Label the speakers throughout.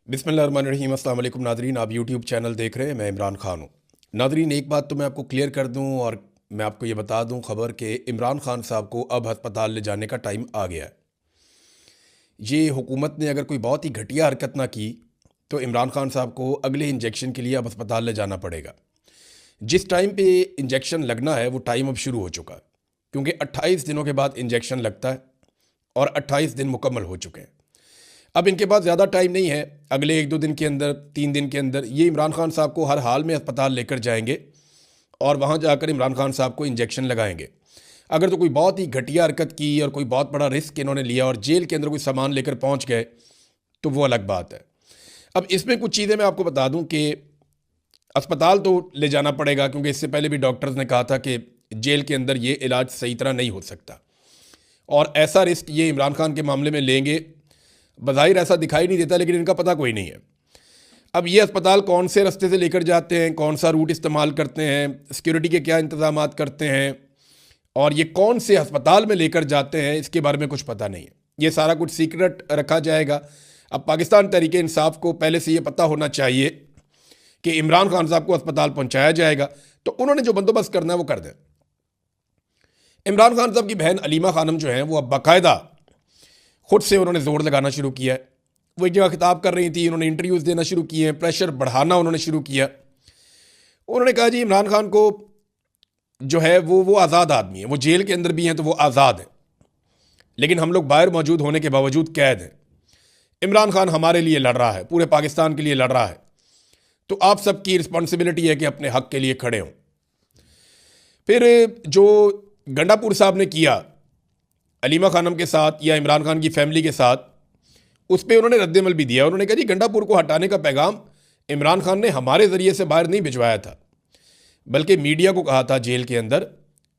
Speaker 1: बिस्मिल्लाहिर्रहमानिर्रहीम। अस्सलाम वालेकुम नादरीन, आप यूट्यूब चैनल देख रहे हैं, मैं इमरान खान हूँ। नादरीन, एक बात तो मैं आपको क्लियर कर दूँ और मैं आपको ये बता दूँ खबर कि इमरान खान साहब को अब हस्पताल ले जाने का टाइम आ गया है। ये हुकूमत ने अगर कोई बहुत ही घटिया हरकत ना की तो इमरान खान साहब को अगले इंजेक्शन के लिए अब अस्पताल ले जाना पड़ेगा। जिस टाइम पे इंजेक्शन लगना है वो टाइम अब शुरू हो चुका है, क्योंकि 28 दिनों के बाद इंजेक्शन लगता है और 28 दिन मुकम्मल हो चुके हैं। अब इनके पास ज़्यादा टाइम नहीं है, अगले 1-2 दिन के अंदर, 3 दिन के अंदर ये इमरान खान साहब को हर हाल में अस्पताल लेकर जाएंगे और वहाँ जाकर इमरान खान साहब को इंजेक्शन लगाएंगे। अगर तो कोई बहुत ही घटिया हरकत की और कोई बहुत बड़ा रिस्क इन्होंने लिया और जेल के अंदर कोई सामान लेकर पहुँच गए तो वो अलग बात है। अब इसमें कुछ चीज़ें मैं आपको बता दूँ कि अस्पताल तो ले जाना पड़ेगा, क्योंकि इससे पहले भी डॉक्टर्स ने कहा था कि जेल के अंदर ये इलाज सही तरह नहीं हो सकता और ऐसा रिस्क ये इमरान खान के मामले में लेंगे। बज़ाहिर ऐसा दिखाई नहीं देता, लेकिन इनका पता कोई नहीं है। अब ये अस्पताल कौन से रास्ते से लेकर जाते हैं, कौन सा रूट इस्तेमाल करते हैं, सिक्योरिटी के क्या इंतजाम करते हैं और ये कौन से अस्पताल में लेकर जाते हैं, इसके बारे में कुछ पता नहीं है। ये सारा कुछ सीक्रेट रखा जाएगा। अब पाकिस्तान तहरीक इंसाफ को पहले से ये पता होना चाहिए कि इमरान खान साहब को अस्पताल पहुंचाया जाएगा, तो उन्होंने जो बंदोबस्त करना है वो कर दें। इमरान खान साहब की बहन अलीमा खानम जो हैं वो अब बाकायदा खुद से उन्होंने ज़ोर लगाना शुरू किया है। वो एक जगह खिताब कर रही थी, उन्होंने इंटरव्यूज़ देना शुरू किए हैं, प्रेशर बढ़ाना उन्होंने शुरू किया। उन्होंने कहा जी इमरान खान को जो है वो आज़ाद आदमी है, वो जेल के अंदर भी हैं तो वो आज़ाद है, लेकिन हम लोग बाहर मौजूद होने के बावजूद कैद हैं। इमरान खान हमारे लिए लड़ रहा है, पूरे पाकिस्तान के लिए लड़ रहा है, तो आप सबकी रिस्पॉन्सिबिलिटी है कि अपने हक के लिए खड़े हों। फिर जो गंडापुर साहब ने किया अलीमा खानम के साथ या इमरान खान की फैमिली के साथ, उस पर उन्होंने रद्दमल भी दिया। उन्होंने कहा जी गंडापुर को हटाने का पैगाम इमरान खान ने हमारे ज़रिए से बाहर नहीं भिजवाया था, बल्कि मीडिया को कहा था। जेल के अंदर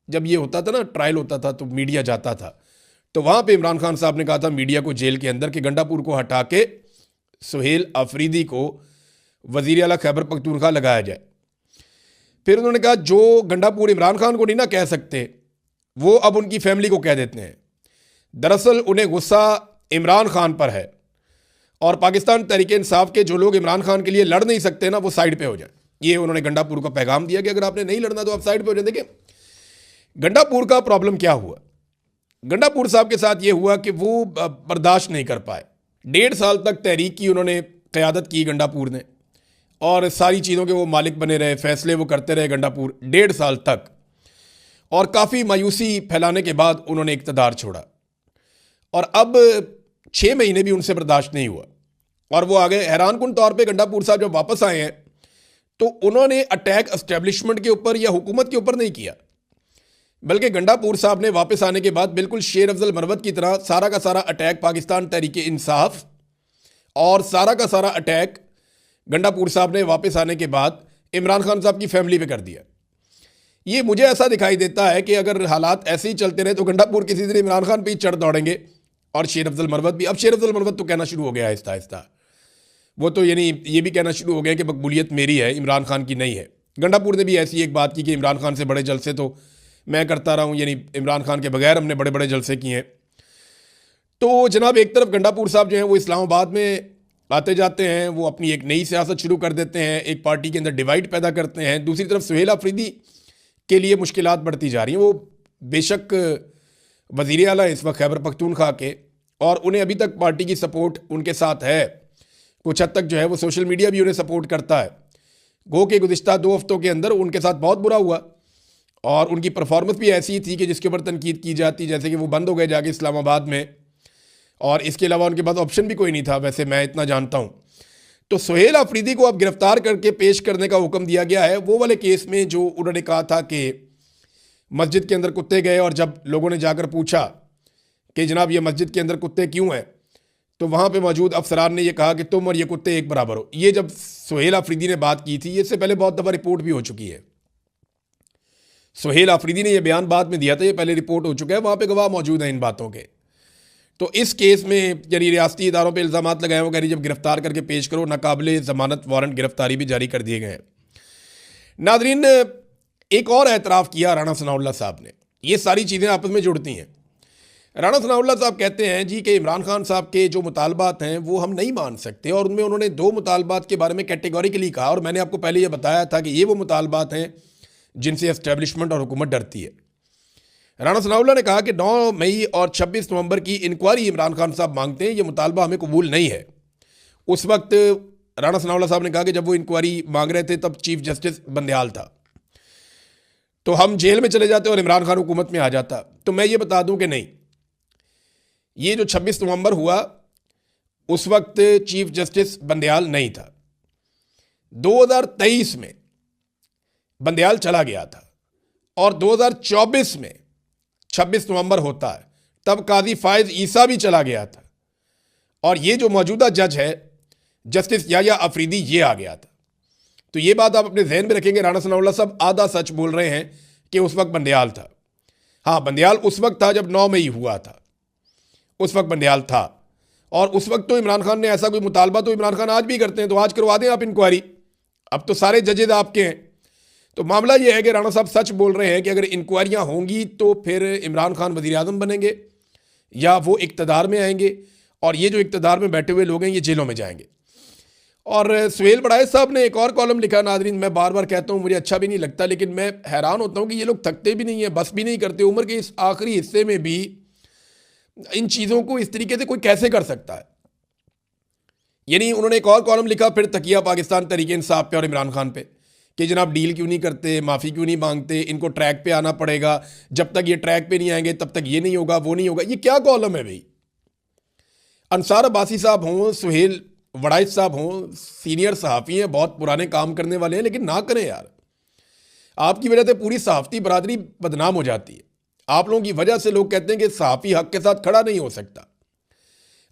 Speaker 1: जब ये होता था ना, ट्रायल होता था, तो मीडिया जाता था, तो वहाँ पे इमरान खान साहब ने कहा था मीडिया को जेल के अंदर कि गंडापुर को हटा के सुहेल अफरीदी को वज़ीर आला खैबर पख्तूनख्वा लगाया जाए। फिर उन्होंने कहा जो गंडापुर इमरान खान को नहीं ना कह सकते, वो अब उनकी फैमिली को कह देते हैं। दरअसल उन्हें गुस्सा इमरान खान पर है और पाकिस्तान तहरीक इंसाफ के जो लोग इमरान खान के लिए लड़ नहीं सकते ना, वो साइड पे हो जाए। ये उन्होंने गंडापुर को पैगाम दिया कि अगर आपने नहीं लड़ना तो आप साइड पे हो जाए। देखिए गंडापुर का प्रॉब्लम क्या हुआ, गंडापुर साहब के साथ ये हुआ कि वो बर्दाश्त नहीं कर पाए। 1.5 साल तक तहरीक की उन्होंने क़यादत की गंडापुर ने, और सारी चीज़ों के वो मालिक बने रहे, फैसले वो करते रहे गंडापुर 1.5 साल तक, और काफ़ी मायूसी फैलाने के बाद उन्होंने इक़्तिदार छोड़ा और अब 6 महीने भी उनसे बर्दाश्त नहीं हुआ और वो आगे। हैरानकुन तौर पे गंडापुर साहब जब वापस आए हैं तो उन्होंने अटैक एस्टेब्लिशमेंट के ऊपर या हुकूमत के ऊपर नहीं किया, बल्कि गंडापुर साहब ने वापस आने के बाद बिल्कुल शेर अफजल मरवत की तरह सारा का सारा अटैक पाकिस्तान तहरीक इंसाफ और सारा का सारा अटैक गंडापुर साहब ने वापस आने के बाद इमरान खान साहब की फैमिली पे कर दिया। ये मुझे ऐसा दिखाई देता है कि अगर हालात ऐसे ही चलते रहे तो गंडापुर किसी दिन इमरान खान पे ही चढ़ दौड़ेंगे और शेर अफजल मरवत भी। अब शेर अफजल मरवत तो कहना शुरू हो गया आहिस्ता आहिस्ता, वो तो यानी ये भी कहना शुरू हो गया कि मकबूलियत मेरी है, इमरान खान की नहीं है। गंडापुर ने भी ऐसी एक बात की कि इमरान खान से बड़े जलसे तो मैं करता रहा हूँ, यानी इमरान खान के बगैर हमने बड़े बड़े जलसे किए हैं। तो जनाब एक तरफ गंडापुर साहब जो हैं वो इस्लामाबाद में आते जाते हैं, वो अपनी एक नई सियासत शुरू कर देते हैं, एक पार्टी के अंदर डिवाइड पैदा करते हैं। दूसरी तरफ सुहेल अफरीदी के लिए मुश्किलात बढ़ती जा रही हैं। वो बेशक वज़ीर आला इस वक्त खैबर पख्तूनख्वा के, और उन्हें अभी तक पार्टी की सपोर्ट उनके साथ है, कुछ हद तक जो है वो सोशल मीडिया भी उन्हें सपोर्ट करता है। गो के गुज़िश्ता 2 हफ्तों के अंदर उनके साथ बहुत बुरा हुआ और उनकी परफॉर्मेंस भी ऐसी थी कि जिसके ऊपर तनकीद की जाती, जैसे कि वो बंद हो गए जाके इस्लामाबाद में, और इसके अलावा उनके पास ऑप्शन भी कोई नहीं था, वैसे मैं इतना जानता हूँ। तो सुहेल अफरीदी को अब गिरफ्तार करके पेश करने का हुक्म दिया गया है, वो वाले केस में जो उन्होंने कहा था कि मस्जिद के अंदर कुत्ते गए और जब लोगों ने जाकर पूछा कि जनाब ये मस्जिद के अंदर कुत्ते क्यों हैं, तो वहाँ पे मौजूद अफसरान ने ये कहा कि तुम और ये कुत्ते एक बराबर हो। ये जब सुहेल अफरीदी ने बात की थी, इससे पहले बहुत दफ़ा रिपोर्ट भी हो चुकी है। सुहेल अफरीदी ने यह बयान बाद में दिया था, ये पहले रिपोर्ट हो चुका है, वहाँ पे गवाह मौजूद हैं इन बातों के। तो इस केस में यानी रियासती इदारों पे इल्ज़ाम लगाए वो कह रही जब गिरफ्तार करके पेश करो, नाकाबिले ज़मानत वारंट गिरफ्तारी भी जारी कर दिए गए हैं। नादरीन एक और एतराफ़ किया राणा सनाउल्लाह साहब ने, ये सारी चीज़ें आपस में जुड़ती हैं। राणा सनाउल्लाह साहब कहते हैं जी कि इमरान खान साहब के जो मुतालबात हैं वो हम नहीं मान सकते, और उनमें उन्होंने 2 मुतालबात के बारे में कैटेगोरिकली कहा, और मैंने आपको पहले ये बताया था कि ये वो मुतालबात हैं जिनसे एस्टेब्लिशमेंट और हुकूमत डरती है। राणा सनाउल्लाह ने कहा कि 9 मई और 26 नवंबर की इंक्वायरी इमरान खान साहब मांगते हैं, ये मुतालबा हमें कबूल नहीं है। उस वक्त राणा सनाउल्लाह साहब ने कहा कि जब वो इंक्वायरी मांग रहे थे तब चीफ जस्टिस बंदयाल था, तो हम जेल में चले जाते और इमरान खान हुकूमत में आ जाता। तो मैं ये बता दूं कि नहीं, ये जो 26 नवंबर हुआ उस वक्त चीफ जस्टिस बंदयाल नहीं था। 2023 में बंदयाल चला गया था, और 2024 में 26 नवंबर होता है तब काजी फायज ईसा भी चला गया था, और ये जो मौजूदा जज है जस्टिस याया अफरीदी, ये आ गया था। तो ये बात आप अपने जहन में रखेंगे, राणा सनाउल्लाह साहब आधा सच बोल रहे हैं कि उस वक्त बंदयाल था। हाँ, बंदयाल उस वक्त था जब 9 मई हुआ था, उस वक्त बंदयाल था। और उस वक्त तो इमरान खान ने ऐसा कोई मुतालबा तो इमरान खान आज भी करते हैं, तो आज करवा दें आप इंक्वायरी, अब तो सारे जजेज आपके हैं। तो मामला ये है कि राणा साहब सच बोल रहे हैं कि अगर इंक्वायरियाँ होंगी तो फिर इमरान खान वज़ीर आज़म बनेंगे या वो इक़्तिदार में आएंगे, और ये जो इक़्तिदार में बैठे हुए लोग हैं ये जेलों में जाएंगे। और सुहेल बड़ाइश साहब ने एक और कॉलम लिखा, नाज़रीन मैं बार बार कहता हूँ मुझे अच्छा भी नहीं लगता, लेकिन मैं हैरान होता हूँ कि ये लोग थकते भी नहीं हैं, बस भी नहीं करते। उम्र के इस आखिरी हिस्से में भी इन चीज़ों को इस तरीके से कोई कैसे कर सकता है। यानी उन्होंने एक और कॉलम लिखा फिर तकिया पाकिस्तान तहरीक इंसाफ पे और इमरान खान पे कि जनाब डील क्यों नहीं करते, माफ़ी क्यों नहीं मांगते, इनको ट्रैक पे आना पड़ेगा, जब तक ये ट्रैक पे नहीं आएंगे तब तक ये नहीं होगा, वो नहीं होगा। ये क्या कॉलम है भाई? अंसार अब्बासी साहब हों, सुहेल वड़ाइश साहब हों, सीनियर सहाफ़ी हैं, बहुत पुराने काम करने वाले हैं, लेकिन ना करें यार। आपकी वजह से पूरी सहाफ़ती बरादरी बदनाम हो जाती है। आप लोगों की वजह से लोग कहते हैं कि सहाफ़ी हक के साथ खड़ा नहीं हो सकता।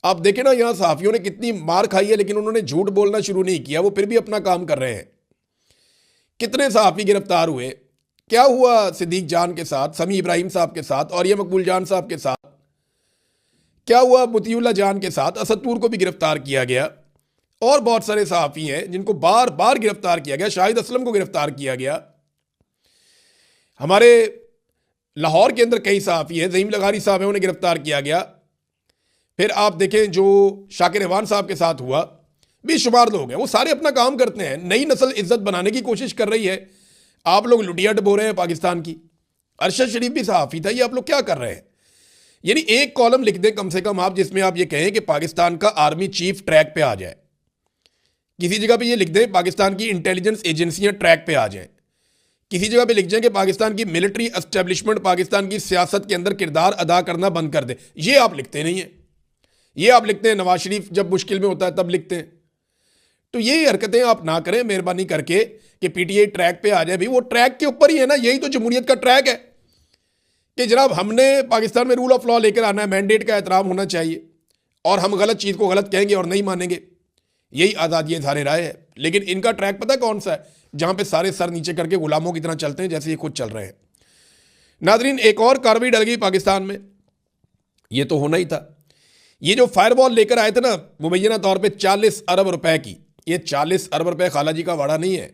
Speaker 1: आप देखें ना, यहाँ सहाफ़ियों ने कितनी मार खाई है, लेकिन उन्होंने झूठ बोलना शुरू नहीं किया, वो फिर भी अपना काम कर रहे हैं। कितने सहाफ़ी गिरफ्तार हुए, क्या हुआ सिद्दीक जान के साथ, समी इब्राहिम साहब के साथ, और ये मकबूल जान साहब के साथ, क्या हुआ मुतीउल्लाह जान के साथ, असदपुर को भी गिरफ्तार किया गया, और बहुत सारे सहाफ़ी हैं जिनको बार बार गिरफ्तार किया गया। शाहिद असलम को गिरफ्तार किया गया। हमारे लाहौर के अंदर कई सहाफ़ी हैं, ज़हीम लगारी साहब हैं, उन्हें गिरफ्तार किया गया। फिर आप देखें जो शाकिर रहमान साहब के साथ हुआ, बेशुमार लोग हैं, वो सारे अपना काम करते हैं, नई नस्ल इज्जत बनाने की कोशिश कर रही है। आप लोग लुटिया डबो रहे हैं पाकिस्तान की। अरशद शरीफ भी सहाफ़ी था, ये आप लोग क्या कर रहे हैं? यानी एक कॉलम लिख दें कम से कम आप, जिसमें आप ये कहें कि पाकिस्तान का आर्मी चीफ ट्रैक पे आ जाए। किसी जगह पे ये लिख दें पाकिस्तान की इंटेलिजेंस एजेंसियां ट्रैक पे आ जाएं। किसी जगह पे लिख जाए कि पाकिस्तान की मिलिट्री एस्टेब्लिशमेंट पाकिस्तान की सियासत के अंदर किरदार अदा करना बंद कर दे। ये आप लिखते नहीं हैं। ये आप लिखते हैं नवाज शरीफ जब मुश्किल में होता है तब लिखते हैं। तो यही हरकतें आप ना करें मेहरबानी करके कि पीटीआई ट्रैक पे आ जाए। भाई वो ट्रैक के ऊपर ही है ना, यही तो जमहूरियत का ट्रैक है कि जनाब हमने पाकिस्तान में रूल ऑफ लॉ लेकर आना है, मैंडेट का एहतराम होना चाहिए, और हम गलत चीज़ को गलत कहेंगे और नहीं मानेंगे। यही आज़ादी इज़हार राय है। लेकिन इनका ट्रैक पता कौन सा है? जहां पे सारे सर नीचे करके गुलामों की तरह चलते हैं जैसे ये खुद चल रहे हैं। नाजरीन, एक और कार्रवाई डल गई पाकिस्तान में, ये तो होना ही था। ये जो फायरवॉल लेकर आए थे ना मुबैना तौर पे 40 अरब रुपए की, ये 40 अरब रुपए खाला जी का वाड़ा नहीं है।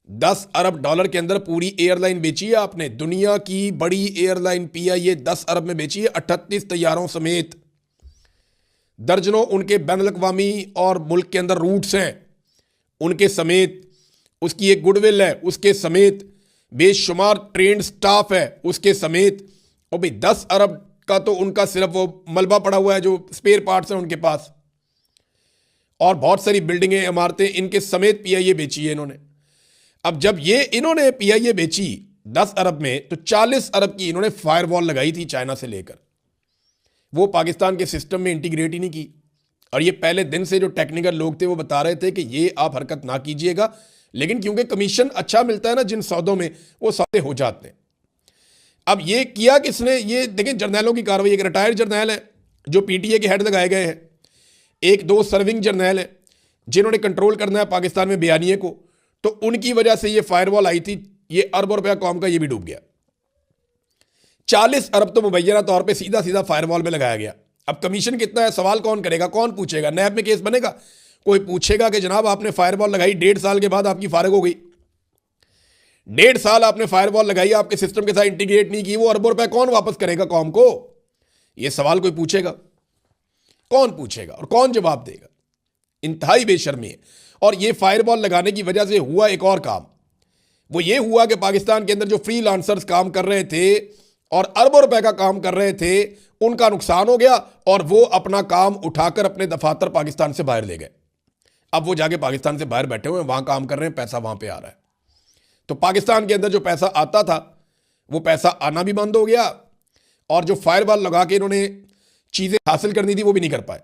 Speaker 1: 10 अरब डॉलर के अंदर पूरी एयरलाइन बेची है आपने। दुनिया की बड़ी एयरलाइन पीआईए 10 अरब में बेची है, 38 तैयारों समेत। दर्जनों उनके बैनुल-अक़वामी और मुल्क के अंदर रूट्स हैं उनके समेत, उसकी एक गुडविल है उसके समेत, बेशुमार ट्रेंड स्टाफ है उसके समेत। और भाई 10 अरब का तो उनका सिर्फ वो मलबा पड़ा हुआ है जो स्पेयर पार्ट्स हैं उनके पास, और बहुत सारी बिल्डिंगें इमारतें इनके समेत पीआईए बेची है इन्होंने। अब जब ये इन्होंने पीआईए बेची 10 अरब में, तो 40 अरब की इन्होंने फायरवॉल लगाई थी चाइना से लेकर। वो पाकिस्तान के सिस्टम में इंटीग्रेट ही नहीं की। और ये पहले दिन से जो टेक्निकल लोग थे वो बता रहे थे कि ये आप हरकत ना कीजिएगा, लेकिन क्योंकि कमीशन अच्छा मिलता है ना जिन सौदों में, वो सौदे हो जाते हैं। अब ये किया किसने? ये देखें जर्नैलों की कार्रवाई। एक रिटायर्ड जर्नैल है जो पीटीए के हेड लगाए गए हैं, एक दो सर्विंग जर्नैल है जिन्होंने कंट्रोल करना है पाकिस्तान में बयानिए को, तो उनकी वजह से ये फायरवॉल आई थी। ये अरबों रुपया कौम का ये भी डूब गया। 40 अरब तो मुबैना तौर पे सीधा सीधा फायरवॉल में लगाया गया। अब कमीशन कितना है सवाल कौन करेगा, कौन पूछेगा? नैब में केस बनेगा? कोई पूछेगा कि जनाब आपने फायरवॉल लगाई, 1.5 साल के बाद आपकी फारिग हो गई, 1.5 साल आपने फायरवॉल लगाई, आपके सिस्टम के साथ इंटीग्रेट नहीं की, वो अरबों रुपए कौन वापस करेगा कौम को? ये सवाल कोई पूछेगा? कौन पूछेगा और कौन जवाब देगा? इंतहाई बेशर्मी है। और ये फायरवॉल लगाने की वजह से हुआ एक और काम, वो ये हुआ कि पाकिस्तान के अंदर जो फ्रीलांसर्स काम कर रहे थे और अरबों रुपए का काम कर रहे थे, उनका नुकसान हो गया और वो अपना काम उठाकर अपने दफातर पाकिस्तान से बाहर ले गए। अब वो जाके पाकिस्तान से बाहर बैठे हुए हैं, वहां काम कर रहे हैं, पैसा वहां पे आ रहा है। तो पाकिस्तान के अंदर जो पैसा आता था वो पैसा आना भी बंद हो गया और जो फायरवॉल लगा के इन्होंने चीज़ें हासिल करनी थी वो भी नहीं कर पाए।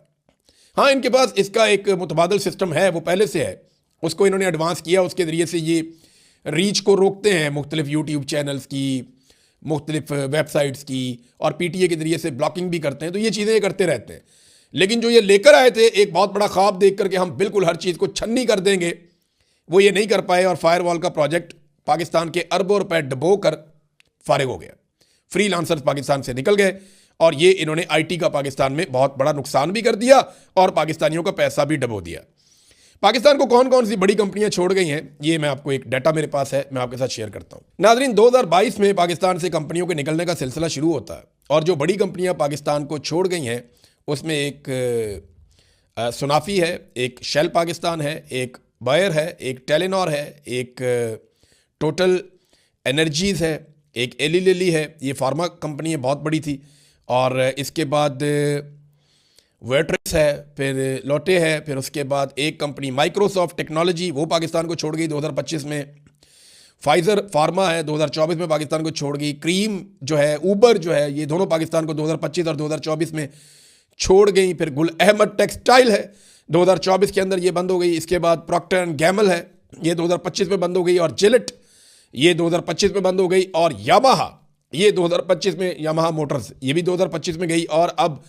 Speaker 1: हाँ, इनके पास इसका एक मुतबादल सिस्टम है, वो पहले से है, उसको इन्होंने एडवांस किया। उसके ज़रिए से ये रीच को रोकते हैं मुख्तलिफ यूट्यूब चैनल्स की, मुख्तलिफ वेबसाइट्स की, और PTA के ज़रिए से ब्लॉकिंग भी करते हैं। तो ये चीज़ें करते रहते हैं। लेकिन जो ये लेकर आए थे एक बहुत बड़ा ख्वाब देख करके हम बिल्कुल हर चीज़ को छन्नी कर देंगे, वो ये नहीं कर पाए और फायरवॉल का प्रोजेक्ट पाकिस्तान के अरबों रुपए डबो कर फारिग हो गया। फ्रीलांसर्स पाकिस्तान से निकल गए और ये इन्होंने IT का पाकिस्तान में बहुत बड़ा नुकसान भी कर दिया और पाकिस्तानियों का पैसा भी डबो दिया। पाकिस्तान को कौन कौन सी बड़ी कंपनियां छोड़ गई हैं, ये मैं आपको एक डाटा मेरे पास है, मैं आपके साथ शेयर करता हूं। नाज़रीन, 2022 में पाकिस्तान से कंपनियों के निकलने का सिलसिला शुरू होता है और जो बड़ी कंपनियां पाकिस्तान को छोड़ गई हैं उसमें एक सुनाफी है, एक शेल पाकिस्तान है, एक बायर है, एक टेलीनॉर है, एक टोटल एनर्जीज़ है, एक एली लिली है। ये फार्मा कंपनी है, बहुत बड़ी थी। और इसके बाद वेट्रिक्स है, फिर लोटे है, फिर उसके बाद एक कंपनी माइक्रोसॉफ्ट टेक्नोलॉजी, वो पाकिस्तान को छोड़ गई 2025 में। फाइज़र फार्मा है, 2024 में पाकिस्तान को छोड़ गई। क्रीम जो है, ऊबर जो है, ये दोनों पाकिस्तान को 2025 और 2024 में छोड़ गई। फिर गुल अहमद टेक्सटाइल है, 2024 के अंदर ये बंद हो गई। इसके बाद प्रॉक्टर एंड गैमल है, ये 2025 में बंद हो गई। और जिलेट ये 2025 में बंद हो गई। और यामाहा ये 2025 में, यामाहा मोटर्स ये भी 2025 में गई। और अब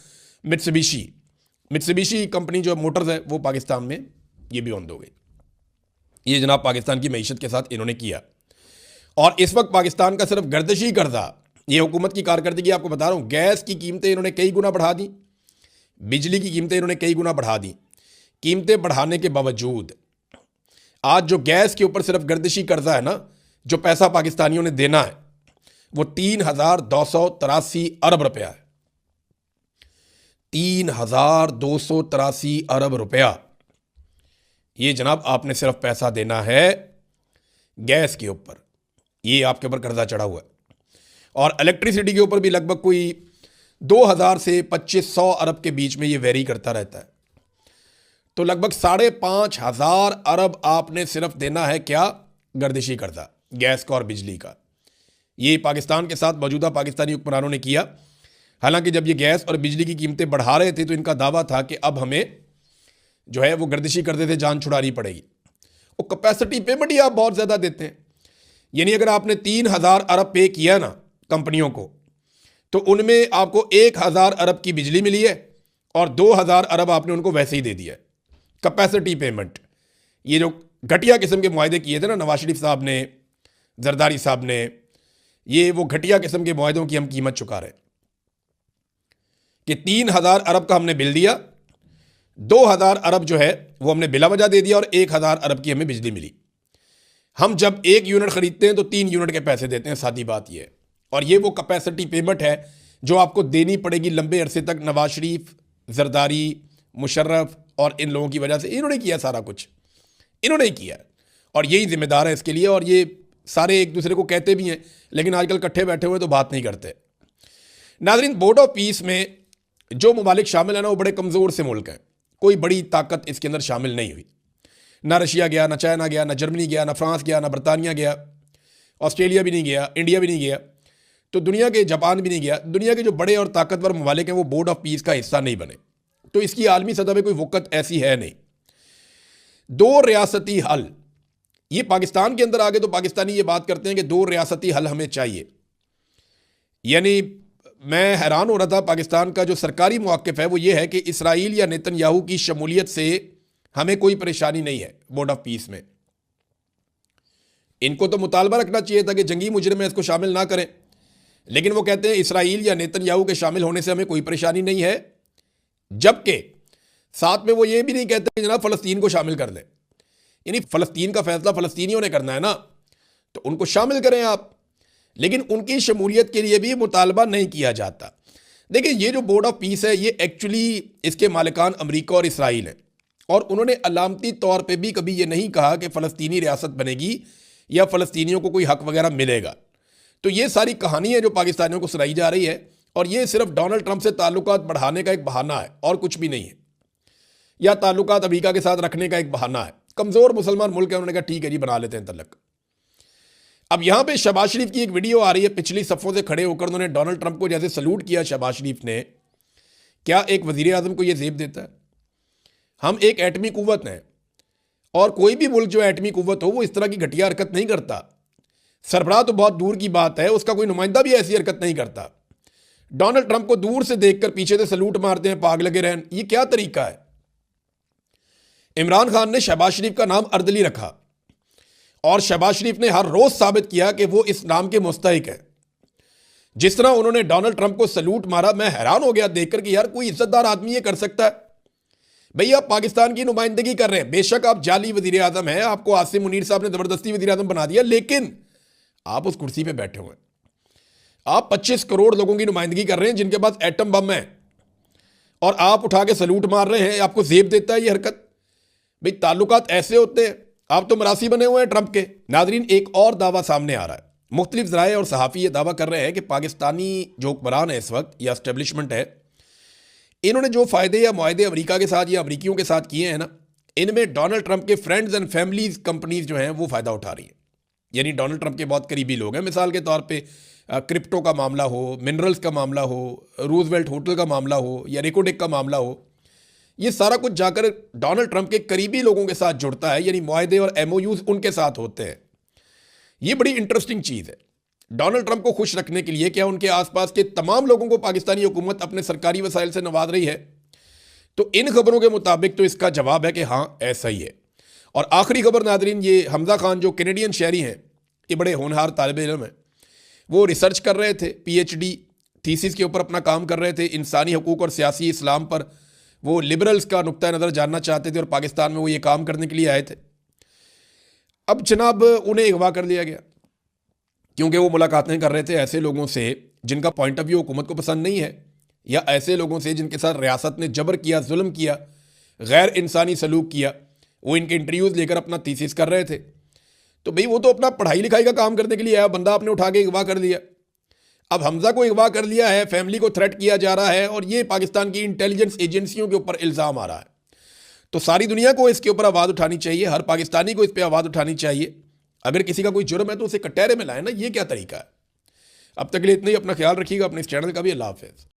Speaker 1: मित्सुबिशी कंपनी जो मोटर्स है वो पाकिस्तान में ये भी बंद हो गई। ये जनाब पाकिस्तान की मईशत के साथ इन्होंने किया। और इस वक्त पाकिस्तान का सिर्फ गर्दिशी कर्जा, ये हुकूमत की कारकर्दगी आपको बता रहा हूँ। गैस की कीमतें इन्होंने कई गुना बढ़ा दी, बिजली की कीमतें इन्होंने कई गुना बढ़ा दी। कीमतें बढ़ाने के बावजूद आज जो गैस के ऊपर सिर्फ गर्दिशी कर्जा है ना, जो पैसा पाकिस्तानियों ने देना है, वो 3,283 अरब रुपया है। 3,283 अरब रुपया, ये जनाब आपने सिर्फ पैसा देना है गैस के ऊपर, ये आपके ऊपर कर्जा चढ़ा हुआ है। और इलेक्ट्रिसिटी के ऊपर भी लगभग कोई 2,000 से 2,500 अरब के बीच में ये वेरी करता रहता है। तो लगभग 5,500 अरब आपने सिर्फ देना है क्या, गर्दिशी कर्जा, गैस का और बिजली का। ये पाकिस्तान के साथ मौजूदा पाकिस्तानी हुक्मरानों ने किया। हालांकि जब ये गैस और बिजली की कीमतें बढ़ा रहे थे तो इनका दावा था कि अब हमें जो है वो गर्दिशी कर्जे से जान छुड़ानी पड़ेगी। वो कैपेसिटी पेमेंट ही आप बहुत ज़्यादा देते हैं। यानी अगर आपने 3,000 अरब पे किया ना कंपनियों को, तो उनमें आपको 1,000 अरब की बिजली मिली है और 2,000 अरब आपने उनको वैसे ही दे दिया है, कैपेसिटी पेमेंट। ये जो घटिया किस्म के मुआहदे किए थे ना नवाज शरीफ साहब ने, जरदारी साहब ने, ये वो घटिया किस्म के मुआहदों की हम कीमत चुका रहे कि 3,000 अरब का हमने बिल दिया, 2,000 अरब जो है वो हमने बिला वजह दे दिया और 1,000 अरब की हमें बिजली मिली। हम जब 1 यूनिट खरीदते हैं तो 3 यूनिट के पैसे देते हैं, सादी बात ये है। और ये वो कैपेसिटी पेमेंट है जो आपको देनी पड़ेगी लंबे अरसे तक। नवाज शरीफ, जरदारी, मुशर्रफ और इन लोगों की वजह से इन्होंने किया, सारा कुछ इन्होंने ही किया और यही जिम्मेदार है इसके लिए। और ये सारे एक दूसरे को कहते भी हैं लेकिन आजकल इकट्ठे बैठे हुए तो बात नहीं करते। नाज़रीन, बोर्ड ऑफ पीस में जो ममालिक शामिल है ना, वो बड़े कमज़ोर से मुल्क हैं। कोई बड़ी ताकत इसके अंदर शामिल नहीं हुई। ना रशिया गया, ना चाइना गया, ना जर्मनी गया, ना फ्रांस गया, ना बरतानिया गया, ऑस्ट्रेलिया भी नहीं गया, इंडिया भी नहीं गया, तो दुनिया के जापान भी नहीं गया। दुनिया के जो बड़े और ताकतवर ममालिक हैं वो बोर्ड ऑफ पीस का हिस्सा नहीं बने। तो इसकी आलमी सतह पर कोई वक़्त ऐसी है नहीं। 2 रियासती हल, ये पाकिस्तान के अंदर आ गए तो पाकिस्तानी ये बात करते हैं कि 2 रियासती हल हमें चाहिए। यानी मैं हैरान हो रहा था, पाकिस्तान का जो सरकारी मौक़िफ़ है वो ये है कि इसराइल या नेतन्याहू की शमूलियत से हमें कोई परेशानी नहीं है बोर्ड ऑफ पीस में। इनको तो मुतालबा रखना चाहिए था कि जंगी मुजरिम में इसको शामिल ना करें, लेकिन वो कहते हैं इसराइल या नेतन्याहू के शामिल होने से हमें कोई परेशानी नहीं है, जबकि साथ में वो ये भी नहीं कहते कि जनाब फ़लस्तीन को शामिल कर दें। यानी फ़लस्तीन का फैसला फ़लस्तीनियों ने करना है ना, तो उनको शामिल करें आप, लेकिन उनकी शमूलियत के लिए भी मुतालबा नहीं किया जाता। देखिए, ये जो बोर्ड ऑफ पीस है, ये एक्चुअली इसके मालिकान अमेरिका और इसराइल हैं, और उन्होंने अलामती तौर पे भी कभी ये नहीं कहा कि फ़लस्तीनी रियासत बनेगी या फ़लस्तीनियों को कोई हक वगैरह मिलेगा। तो ये सारी कहानी है जो पाकिस्तानियों को सुनाई जा रही है, और ये सिर्फ डोनाल्ड ट्रंप से ताल्लुकात बढ़ाने का एक बहाना है और कुछ भी नहीं है, या ताल्लुकात अमेरिका के साथ रखने का एक बहाना है। कमज़ोर मुसलमान मुल्क है, उन्होंने कहा ठीक है जी, बना लेते हैं तलक। अब यहाँ पे शहबाज शरीफ की एक वीडियो आ रही है, पिछली सफ़ों से खड़े होकर उन्होंने डोनाल्ड ट्रंप को जैसे सलूट किया शहबाज शरीफ ने। क्या एक वज़ीर आज़म को ये ज़ेब देता है? हम एक एटमी कुव्वत हैं, और कोई भी मुल्क जो एटमी कुव्वत हो वो इस तरह की घटिया हरकत नहीं करता। सरबराह तो बहुत दूर की बात है, उसका कोई नुमाइंदा भी ऐसी हरकत नहीं करता। डोनाल्ड ट्रंप को दूर से देखकर पीछे से सलूट मारते हैं, पाग लगे रहन, ये क्या तरीका है? इमरान खान ने शहबाज शरीफ का नाम अर्दली रखा, और शहबाज शरीफ ने हर रोज साबित किया कि वो इस नाम के मुस्तहिक है। जिस तरह उन्होंने डोनाल्ड ट्रंप को सलूट मारा, मैं हैरान हो गया देखकर कि यार कोई इज्जतदार आदमी ये कर सकता है? भैया, आप पाकिस्तान की नुमाइंदगी कर रहे हैं, बेशक आप जाली वजीर आजम हैं, आपको आसिम मुनीर साहब ने जबरदस्ती वजीर आजम बना दिया, लेकिन आप उस कुर्सी पे बैठे हुए हैं। आप 25 करोड़ लोगों की नुमाइंदगी कर रहे हैं जिनके पास एटम बम है, और आप उठा के सलूट मार रहे हैं। आपको जेब देता है ये हरकत? भाई, ताल्लुकात ऐसे होते हैं? आप तो मरासी बने हुए हैं ट्रंप के। नाजरीन, एक और दावा सामने आ रहा है। मुख्तलिफ ज़राए और सहाफ़ी ये दावा कर रहे हैं कि पाकिस्तानी जो हुक्मरान है इस वक्त, या एस्टेब्लिशमेंट है, इन्होंने जो फ़ायदे या मुआहदे अमेरिका के साथ या अमरीकियों के साथ किए हैं ना, इनमें डोनाल्ड ट्रंप के फ्रेंड्स एंड फैमिलीज कंपनीज जो हैं वो फ़ायदा उठा रही हैं। यानी डोनाल्ड ट्रंप के बहुत करीबी लोग हैं। मिसाल के तौर पे क्रिप्टो का मामला हो, मिनरल्स का मामला हो, रूजवेल्ट होटल का मामला हो, या रेकोडेक का मामला हो, ये सारा कुछ जाकर डोनाल्ड ट्रंप के करीबी लोगों के साथ जुड़ता है। यानी मुआहदे और एमओयूज उनके साथ होते हैं। ये बड़ी इंटरेस्टिंग चीज़ है। डोनाल्ड ट्रंप को खुश रखने के लिए क्या उनके आसपास के तमाम लोगों को पाकिस्तानी हुकूमत अपने सरकारी वसाइल से नवाज रही है? तो इन खबरों के मुताबिक तो इसका जवाब है कि हाँ, ऐसा ही है। और आखिरी खबर नादरीन, ये हमजा खान जो कैनेडियन शहरी हैं, ये बड़े होनहार तालिब इल्म हैं, वो रिसर्च कर रहे थे, पीएचडी थीसिस के ऊपर अपना काम कर रहे थे, इंसानी हकूक़ और सियासी इस्लाम पर। वो लिबरल्स का नुक्ता नज़र जानना चाहते थे, और पाकिस्तान में वो ये काम करने के लिए आए थे। अब जनाब उन्हें अगवा कर लिया गया, क्योंकि वो मुलाकातें कर रहे थे ऐसे लोगों से जिनका पॉइंट ऑफ व्यू हुकूमत को पसंद नहीं है, या ऐसे लोगों से जिनके साथ रियासत ने जबर किया, जुल्म किया, गैर इंसानी सलूक किया। वो इनके इंटरव्यूज़ लेकर अपना थीसिस कर रहे थे। तो भाई, वो तो अपना पढ़ाई लिखाई का काम करने के लिए आया, बंदा आपने उठा के अगवा कर लिया। अब हमजा को अगवा कर लिया है, फैमिली को थ्रेट किया जा रहा है, और ये पाकिस्तान की इंटेलिजेंस एजेंसियों के ऊपर इल्ज़ाम आ रहा है। तो सारी दुनिया को इसके ऊपर आवाज़ उठानी चाहिए, हर पाकिस्तानी को इस पर आवाज़ उठानी चाहिए। अगर किसी का कोई जुर्म है तो उसे कटहरे में लाए ना, ये क्या तरीका है? अब तक के लिए इतना ही। अपना ख्याल रखिएगा, अपने इस चैनल का भी। अल्लाह हाफ़िज़।